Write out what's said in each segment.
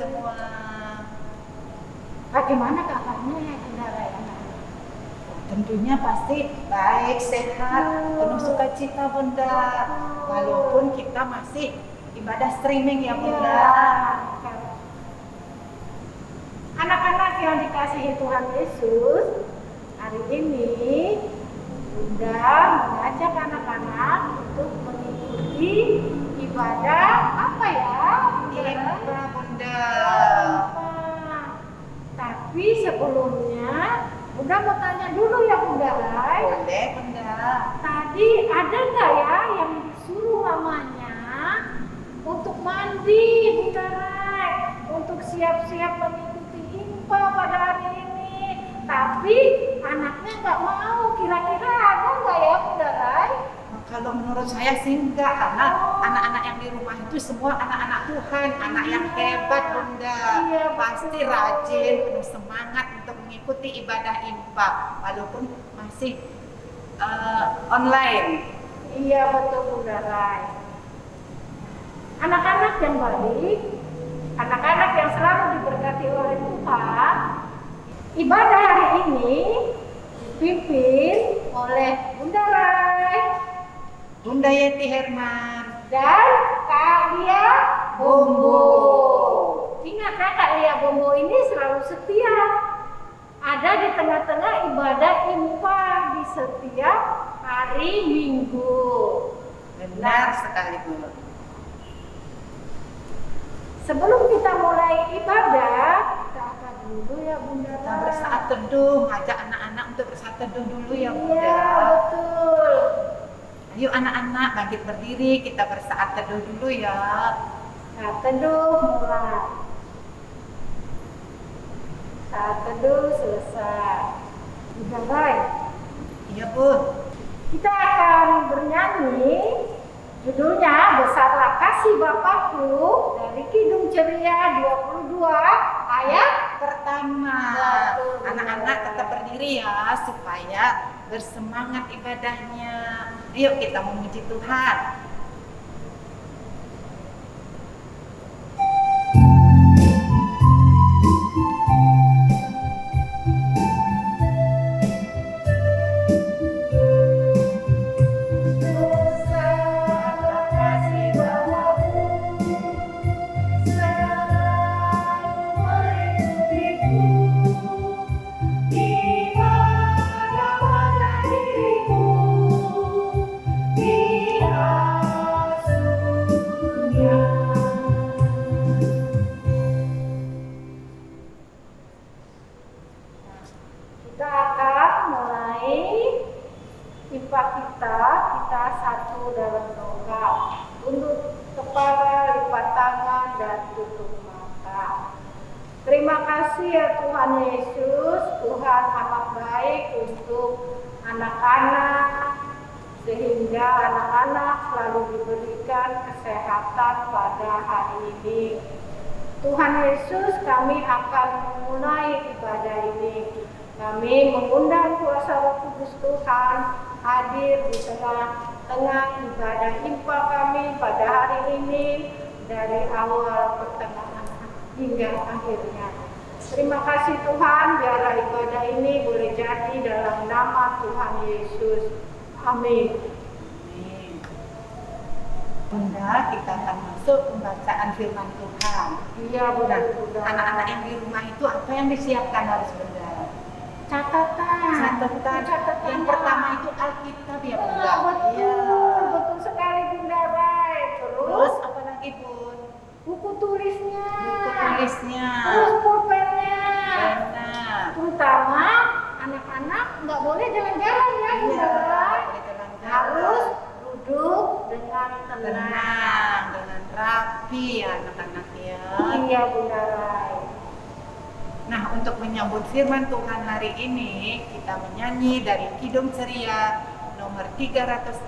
semua. Bagaimana kabarnya ya Bunda Rai? Tentunya pasti baik, sehat, penuh sukacita Bunda. Walaupun kita masih ibadah streaming ya Bunda. Anak-anak yang dikasihi Tuhan Yesus, hari ini Bunda mengajak anak-anak untuk mengikuti ibadah apa ya? Ibadah Bunda. Tapi sebelumnya Bunda mau tanya dulu ya Bunda Rai. Boleh Bunda. Tadi ada nggak ya yang disuruh mamanya untuk mandi Bunda Rai, untuk siap-siap mengikuti IMPA pada hari ini? Tapi anaknya nggak mau. Kira-kira ada nggak ya Bunda Rai? Kalau menurut saya sih enggak, karena anak-anak yang di rumah itu semua anak-anak Tuhan, anak yang hebat Bunda. Iya, pasti betul. rajin, penuh semangat untuk mengikuti ibadah IMPA walaupun masih online. Iya betul Bunda Rai. Anak-anak yang baik, anak-anak yang selalu diberkati oleh Tuhan, ibadah hari ini dipimpin oleh Bunda Rai Bunda Yeti Herman dan Kak Lia Bombo. Ingat ya, Kak Lia Bombo ini selalu setia. Ada di tengah-tengah ibadah IMPA di setiap hari Minggu. benar sekali Bu. Sebelum kita mulai ibadah, kita akan dulu ya Bunda Kita Rai. bersaat teduh, ngajak anak-anak untuk bersaat teduh dulu ya Bunda. Iya betul. Ayo anak-anak bangkit berdiri, kita bersaat teduh dulu ya. Saat teduh mulai. Saat teduh selesai. Bunda Rai, Iya Bu. kita akan bernyanyi. Judulnya Besarlah Kasih Bapakku dari Kidung Ceria 22 ayat Pertama, Betul. anak-anak tetap berdiri ya supaya bersemangat ibadahnya. Ayo kita memuji Tuhan. Besarlah kasih Bapakku, selalu mengikutiku, di mana-mana diriku, diasuhnya. Kita akan mulai IMPA kita satu dalam doa. Tunduk kepala, lipat tangan, dan tutup mata. Terima kasih ya Tuhan Yesus, Tuhan amat baik untuk anak-anak, sehingga anak-anak selalu diberikan kesehatan pada hari ini. Tuhan Yesus, kami akan memulai ibadah ini. Kami mengundang kuasa Roh Kudus Tuhan hadir di tengah-tengah ibadah IMPA kami pada hari ini, dari awal, pertengahan, hingga akhirnya. Terima kasih Tuhan, biarlah ibadah ini boleh jadi dalam nama Tuhan Yesus. Amin. Amin. Bunda, kita akan masuk pembacaan firman Tuhan. Iya Nah, Bunda. anak-anak yang di rumah itu apa yang disiapkan harus Bunda? Catatan. Catatan. Yang pertama itu Alkitab ya Bunda. Betul, Iya. betul sekali Bunda Rai. Terus apa lagi Bun? buku tulisnya, Buku tulisnya. terus pulpennya. Benar. Terutama anak-anak nggak boleh jalan-jalan ya Bunda Iya. Rai. boleh jalan-jalan. Harus duduk dengan tenang. tenang, dengan rapi ya anak-anak ya. Iya Bunda Rai. Nah, untuk menyambut firman Tuhan hari ini, kita menyanyi dari Kidung Ceria nomor 343,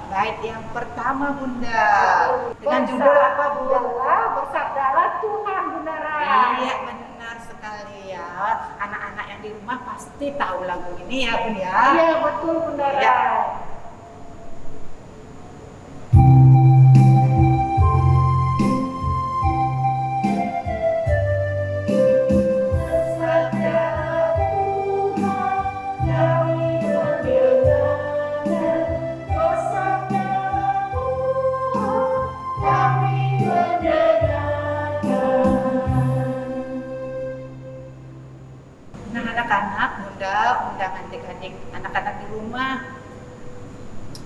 bait yang pertama Bunda. Dengan judul apa Bu? Bersabdalah Tuhan Bunda Rai. Iya, benar sekali ya. Anak-anak yang di rumah pasti tahu lagu ini ya Bun ya. Iya betul Bunda Rai. Iya. undang adik-adik anak-anak di rumah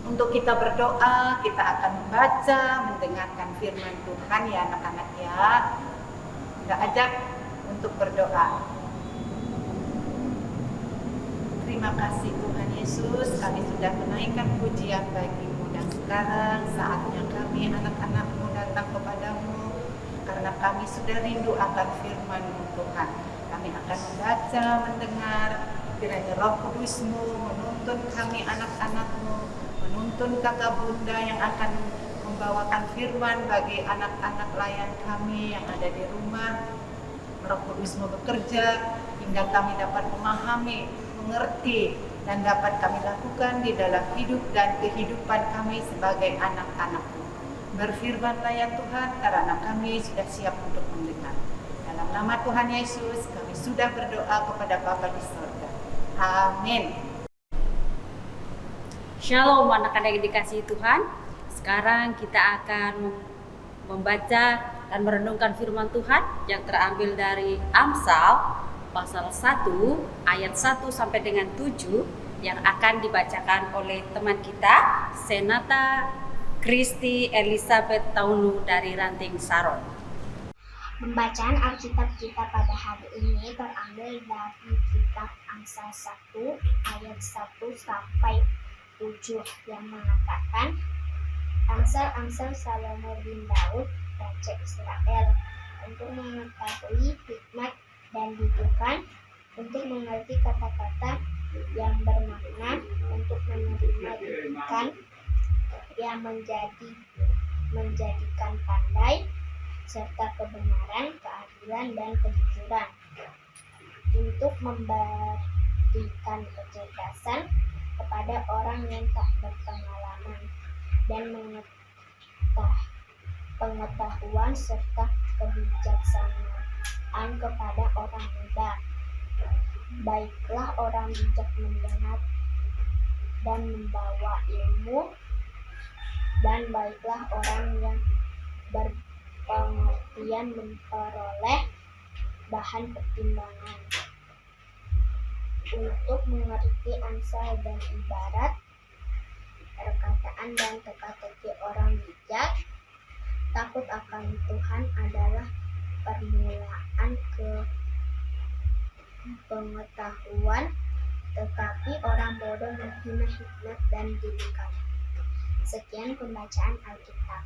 untuk kita berdoa. Kita akan membaca, mendengarkan firman Tuhan ya anak-anak ya. Kita ajak untuk berdoa. Terima kasih Tuhan Yesus, kami sudah menaikkan pujian bagi-Mu, dan sekarang saatnya kami anak-anak-Mu datang kepadamu karena kami sudah rindu akan firman-Mu Tuhan. Kami akan membaca, mendengar, kiranya Roh Kudus-Mu menuntun kami anak-anak-Mu, menuntun kakak bunda yang akan membawakan firman bagi anak-anak layan kami yang ada di rumah. Roh Kudus-Mu bekerja hingga kami dapat memahami, mengerti, dan dapat kami lakukan di dalam hidup dan kehidupan kami sebagai anak-anak-Mu. Berfirmanlah ya Tuhan, karena kami sudah siap untuk mendengar. Dalam nama Tuhan Yesus, kami sudah berdoa kepada Bapa di sorga. Amin. Shalom anak-anak yang dikasihi Tuhan. Sekarang kita akan membaca dan merenungkan firman Tuhan yang terambil dari Amsal pasal 1 ayat 1 sampai dengan 7 yang akan dibacakan oleh teman kita Senata Kristi Elizabeth Taunu dari Ranting Saron. Pembacaan Alkitab kita pada hari ini terambil dari kitab Amsal 1 ayat 1 sampai 7 yang mengatakan, Amsal Salomo bin Daud, Raja Israel, untuk mengetahui hikmat dan didikan, untuk mengerti kata-kata yang bermakna, untuk menerima didikan yang menjadikan pandai, serta kebenaran, keadilan, dan kejujuran, untuk memberikan kecerdasan kepada orang yang tak berpengalaman, dan pengetahuan serta kebijaksanaan kepada orang muda. Baiklah orang bijak mendengar dan membawa ilmu, dan baiklah orang yang berpengertian memperoleh bahan pertimbangan. Untuk mengerti amsal dan ibarat, perkataan dan teka-teki orang bijak, takut akan Tuhan adalah permulaan pengetahuan, tetapi orang bodoh menghina hikmat dan didikan. Sekian pembacaan Alkitab.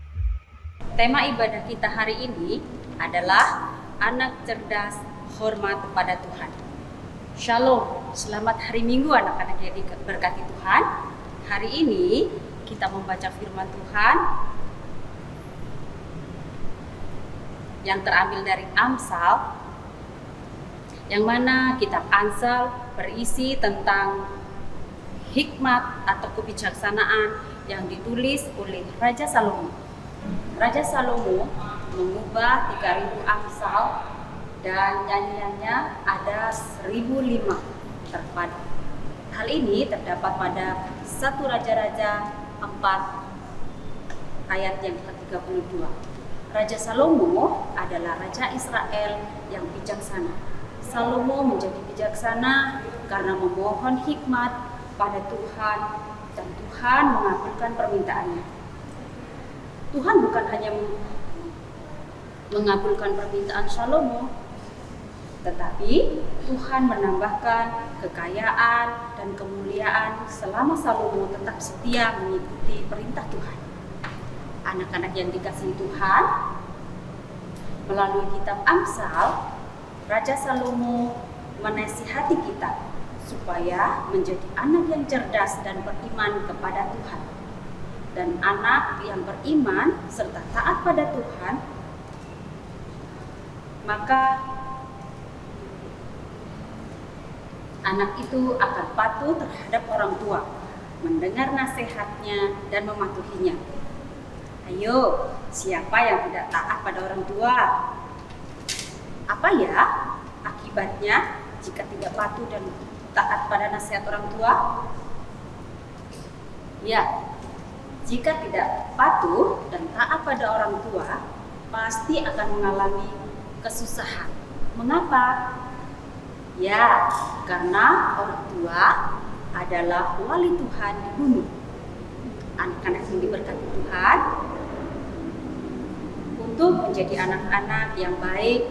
Tema ibadah kita hari ini adalah anak cerdas hormat kepada Tuhan. Shalom, selamat hari Minggu anak-anak yang diberkati Tuhan. Hari ini kita membaca firman Tuhan yang terambil dari Amsal, yang mana kitab Amsal berisi tentang hikmat atau kebijaksanaan yang ditulis oleh Raja Salomo. Raja Salomo mengubah 3.000 Amsal dan nyanyiannya ada 1.005 terpadu. Hal ini terdapat pada 1 Raja-Raja 4 ayat yang ke-32. Raja Salomo adalah Raja Israel yang bijaksana. Salomo menjadi bijaksana karena memohon hikmat pada Tuhan, dan Tuhan mengabulkan permintaannya. Tuhan bukan hanya mengabulkan permintaan Salomo, tetapi Tuhan menambahkan kekayaan dan kemuliaan selama Salomo tetap setia mengikuti perintah Tuhan. Anak-anak yang dikasihi Tuhan, melalui kitab Amsal, Raja Salomo menasihati kita supaya menjadi anak yang cerdas dan beriman kepada Tuhan. Dan anak yang beriman serta taat pada Tuhan, maka anak itu akan patuh terhadap orang tua, mendengar nasihatnya dan mematuhinya. Ayo, siapa yang tidak taat pada orang tua? Apa ya akibatnya jika tidak patuh dan taat pada nasihat orang tua? Ya, jika tidak patuh dan taat pada orang tua, pasti akan mengalami kesusahan. Mengapa? Ya, karena orang tua adalah wali Tuhan di bumi. Anak-anak yang diberkati Tuhan untuk menjadi anak-anak yang baik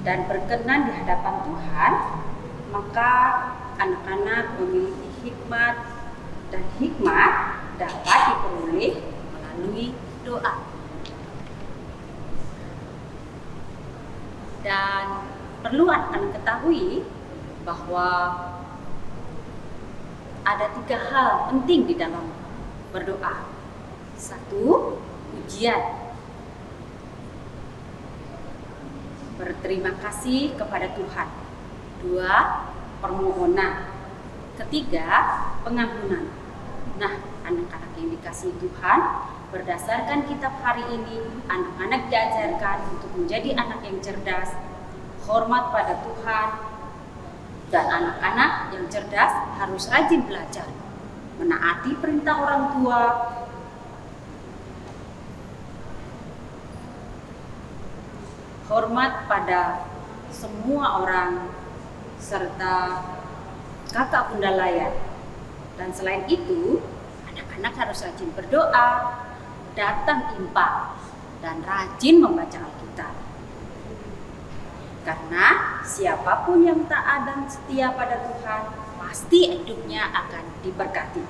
dan berkenan di hadapan Tuhan, maka anak-anak memiliki hikmat, dan hikmat dapat diperoleh melalui doa. Dan perlu anak-anak ketahui bahwa ada 3 hal penting di dalam berdoa. 1, pujian. Berterima kasih kepada Tuhan. 2, permohonan. 3, pengampunan. Nah, anak-anak yang dikasihi Tuhan, berdasarkan kitab hari ini, anak-anak diajarkan untuk menjadi anak yang cerdas, hormat pada Tuhan, dan anak-anak yang cerdas harus rajin belajar, menaati perintah orang tua, hormat pada semua orang, serta kakak bunda layan. Dan selain itu, anak-anak harus rajin berdoa, datang impak, dan rajin membaca Alkitab. Karena siapapun yang taat dan setia pada Tuhan, pasti hidupnya akan diberkati.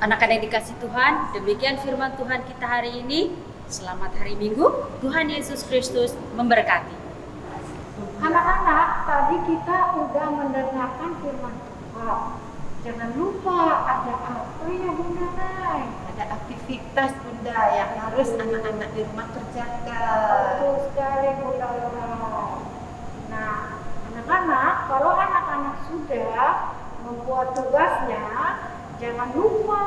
Anak-anak yang dikasihi Tuhan, demikian firman Tuhan kita hari ini. Selamat hari Minggu, Tuhan Yesus Kristus memberkati. Anak-anak, tadi kita udah mendengarkan firman Tuhan. Jangan lupa ada apa ya Bunda Nay? Ada aktivitas Bunda yang harus anak-anak di rumah kerjakan. Betul sekali Bunda Nay. Nah, anak-anak, kalau anak-anak sudah membuat tugasnya, jangan lupa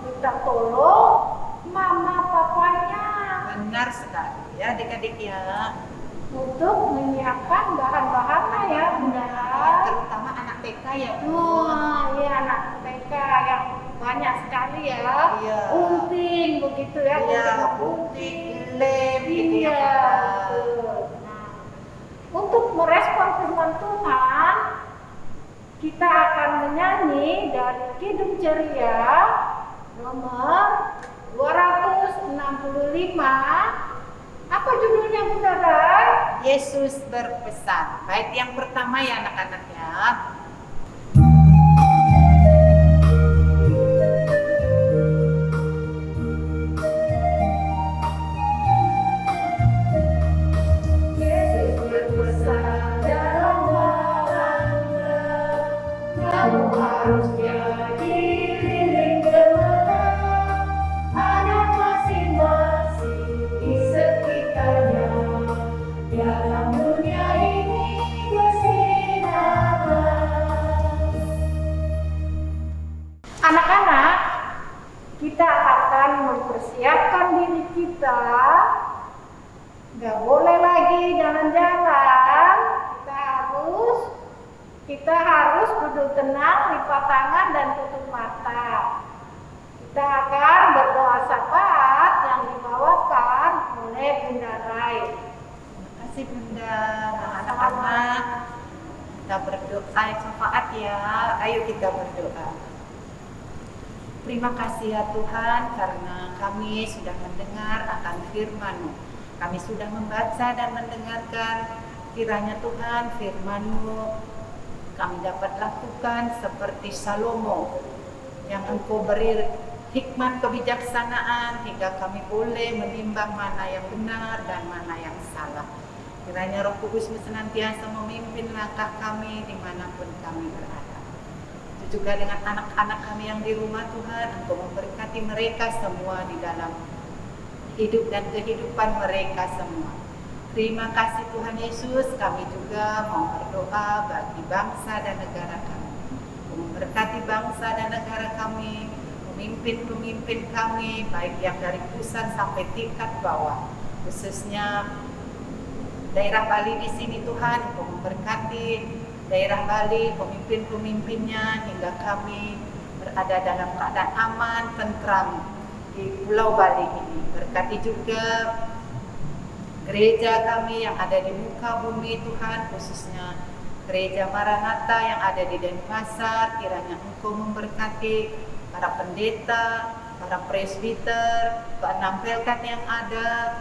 minta tolong mama papanya Benar sekali ya adik-adik ya. untuk menyiapkan bahan-bahannya ya Bunda. Terutama anak TK ya Bu. Wah, iya anak TK yang banyak sekali ya. Iya. Gunting begitu ya. Iya, gunting. gunting, lem gitu ya. Iya. Bunda. Betul. Nah, untuk merespon firman Tuhan, kita akan menyanyi dari Kidung Ceria nomor 265. Apa judulnya Bunda Rai? Yesus berpesan. Bait yang pertama ya anak-anak ya. Yesus berpesan dalam barangnya, kamu harus jadi lilin gemerlap, anak masing-masing di sekitarnya, dalam dunia ini bersinarlah. Anak-anak, kita akan mempersiapkan diri kita. Nggak boleh lagi jalan-jalan. Kita harus duduk tenang, lipat tangan dan tutup mata. Kita akan berdoa syafaat yang dibawakan oleh Bunda Rai. Terima kasih Bunda. Nah, anak-anak, kita berdoa syafaat ya. Ayo kita berdoa. Terima kasih ya Tuhan karena kami sudah mendengar akan firman-Mu. Kami sudah membaca dan mendengarkan, kiranya Tuhan firman-Mu kami dapat lakukan seperti Salomo yang Engkau beri hikmat kebijaksanaan hingga kami boleh menimbang mana yang benar dan mana yang salah. Kiranya Roh Kudus-Mu senantiasa memimpin langkah kami dimanapun kami berada. Itu juga dengan anak-anak kami yang di rumah Tuhan, Engkau memberkati mereka semua di dalam hidup dan kehidupan mereka semua. Terima kasih Tuhan Yesus, kami juga mau berdoa bagi bangsa dan negara kami. Memberkati bangsa dan negara kami, pemimpin-pemimpin kami, baik yang dari pusat sampai tingkat bawah, khususnya daerah Bali di sini Tuhan, Engkau memberkati daerah Bali, pemimpin-pemimpinnya hingga kami berada dalam keadaan aman, tentram di Pulau Bali ini. Berkati juga gereja kami yang ada di muka bumi Tuhan, khususnya Gereja Maranatha yang ada di Denpasar, kiranya Engkau memberkati para pendeta, para presbiter, keenam pelkat yang ada,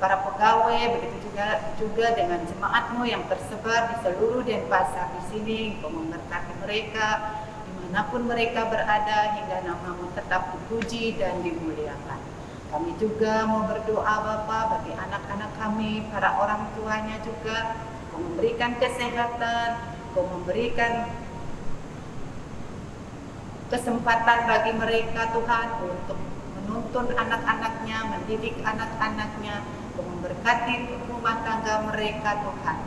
para pegawai, begitu juga dengan jemaatmu yang tersebar di seluruh Denpasar di sini. Engkau memberkati mereka dimanapun mereka berada, hingga namamu tetap dipuji dan dimuliakan. Kami juga mau berdoa Bapa bagi anak-anak kami, para orang tuanya juga. Kau memberikan kesehatan, Kau memberikan kesempatan bagi mereka Tuhan untuk menuntun anak-anaknya, mendidik anak-anaknya, Kau memberkati rumah tangga mereka Tuhan.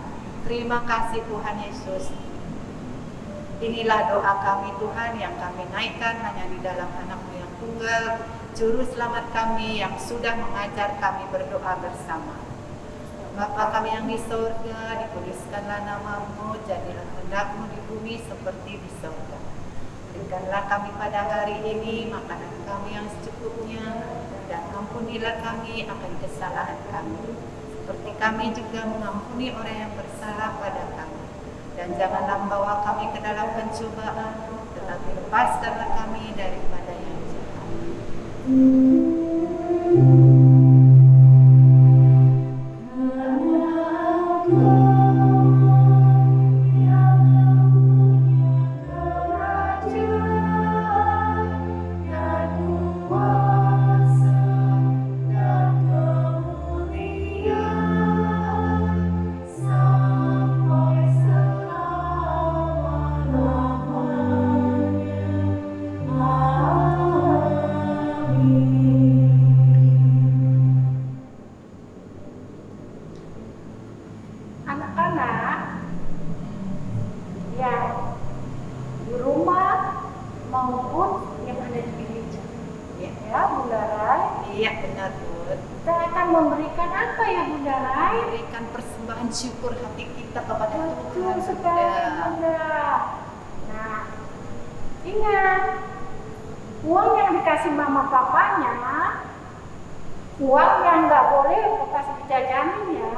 Terima kasih Tuhan Yesus. Inilah doa kami Tuhan yang kami naikkan hanya di dalam anak-Mu yang tunggal, Juru Selamat kami yang sudah mengajar kami berdoa bersama. Bapa kami yang di surga, dikuduskanlah namamu, jadilah kehendak-Mu di bumi seperti di surga. Berikanlah kami pada hari ini makanan kami yang secukupnya, dan ampunilah kami akan kesalahan kami, seperti kami juga mengampuni orang yang bersalah pada kami. Dan janganlah membawa kami ke dalam pencobaan, tetapi lepaskanlah kami daripada yang jahat. Anak-anak yang di rumah maupun yang ada di gereja, ya Bunda Rai. Iya benar Bud. Kita akan memberikan apa ya Bunda Rai? Berikan persembahan syukur hati kita kepada Betul Tuhan. sekali Bunda. Nah, ingat, uang yang dikasih mama papanya, uang yang nggak boleh bekas dijajanin ya,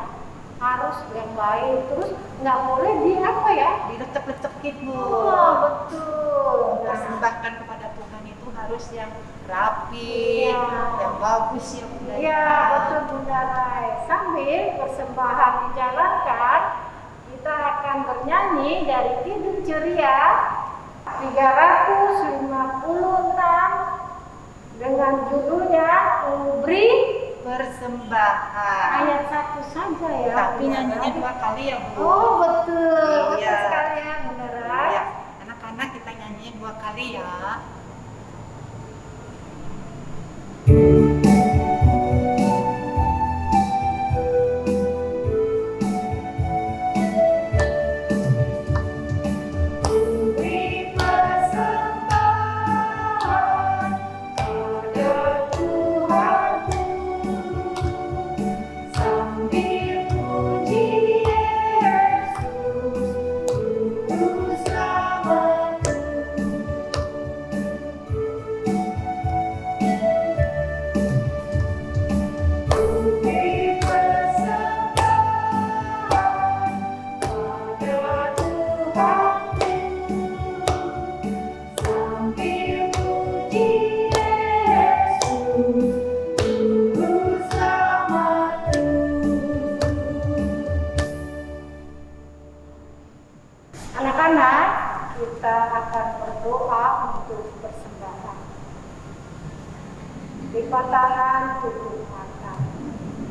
harus yang baik. Terus nggak boleh di apa ya? Diletek-letekin Bu. Oh, betul. Nah, Persembahkan kepada Tuhan itu harus yang rapi, Iya. yang bagus, yang indah. iya betul Bunda Rai. Sambil persembahan dijalankan, kita akan bernyanyi dari Kidung Ceria 356 dengan judulnya Ubri Persembahan. ayat 1 saja ya. Tapi Bunda nyanyinya Rai. 2 kali ya Bu. Oh betul, Iya. betul sekali ya Bunda Rai. Ya, anak-anak kita nyanyinya 2 kali ya. Anak-anak, kita akan berdoa untuk persembahan. Lipat tangan, tutup mata.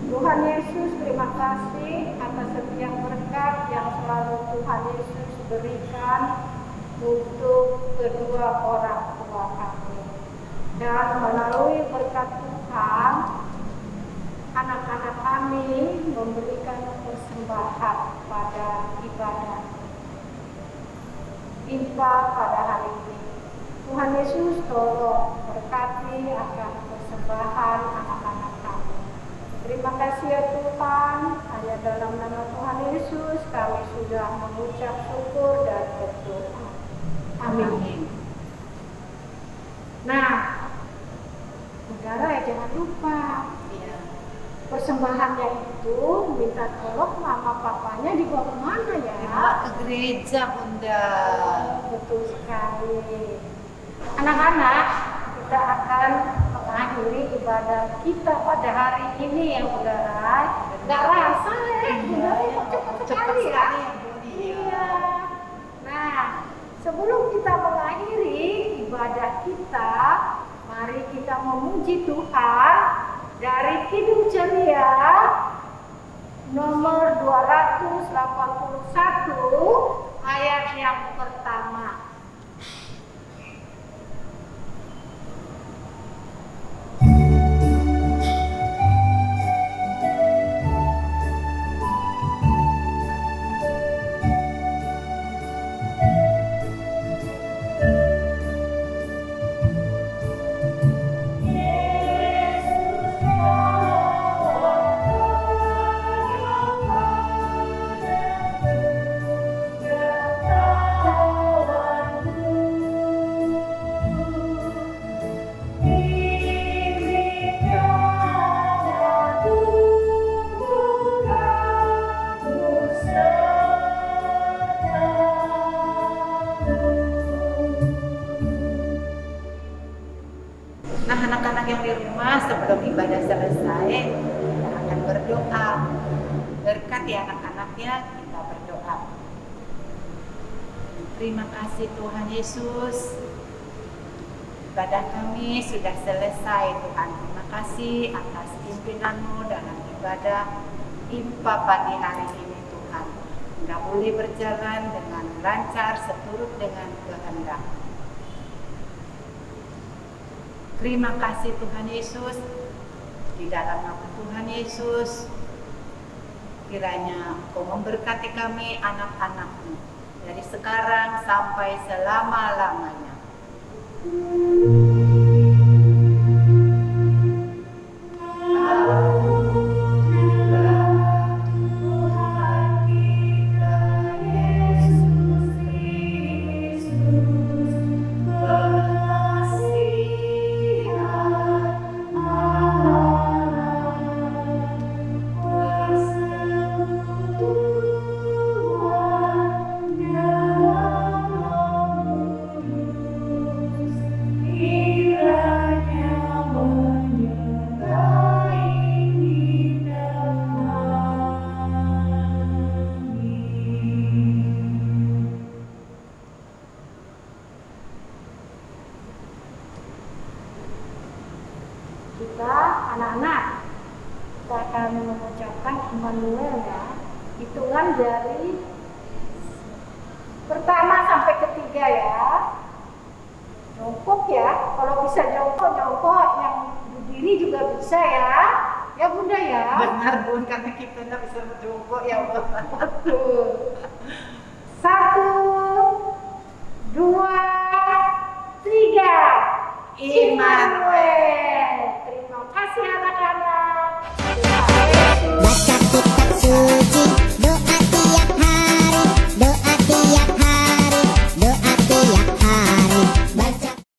Tuhan Yesus, terima kasih atas setiap berkat yang selalu Tuhan Yesus berikan untuk kedua orang tua kami. Dan melalui berkat Tuhan, anak-anak kami memberikan persembahan pada ibadah Impa pada hari ini. Tuhan Yesus tolong berkati akan persembahan anak-anak kami. Terima kasih ya Tuhan, hanya dalam nama Tuhan Yesus kami sudah mengucap syukur dan berdoa. Amin. Nah, saudara jangan lupa Iya. persembahannya itu minta tolong mama papanya dibawa kemana ya? Dibawa ke gereja, Bunda. Betul sekali. Anak-anak, kita akan mengakhiri ibadah kita pada hari ini ya Bunda Rai. Gak rasa ya, Bunda Rai kok cepat sekali ya. Iya. Nah, sebelum kita mengakhiri ibadah kita, mari kita memuji Tuhan dari Kidung Ceria nomor 281 ayat yang pertama. Nah, anak-anak yang di rumah sebelum ibadah selesai, kita akan berdoa. Berkat ya anak-anaknya, kita berdoa. Terima kasih Tuhan Yesus. Ibadah kami sudah selesai Tuhan. Terima kasih atas pimpinanmu dalam ibadah IMPA pagi hari ini Tuhan. Hingga boleh berjalan dengan lancar seturut dengan kehendak. Terima kasih Tuhan Yesus. Di dalam nama Tuhan Yesus, kiranya Engkau memberkati kami anak-anak-Mu dari sekarang sampai selama-lamanya. Kita anak-anak, kita akan mengucapkan Immanuel ya. Hitungan dari pertama sampai ketiga ya. Jongkok ya, kalau bisa jongkok, yang berdiri juga bisa ya. Ya Bunda ya. Benar Bun, karena kita tidak bisa berjongkok ya Bun. Betul. 1, 2, 3. Immanuel. Terima kasih anak-anak.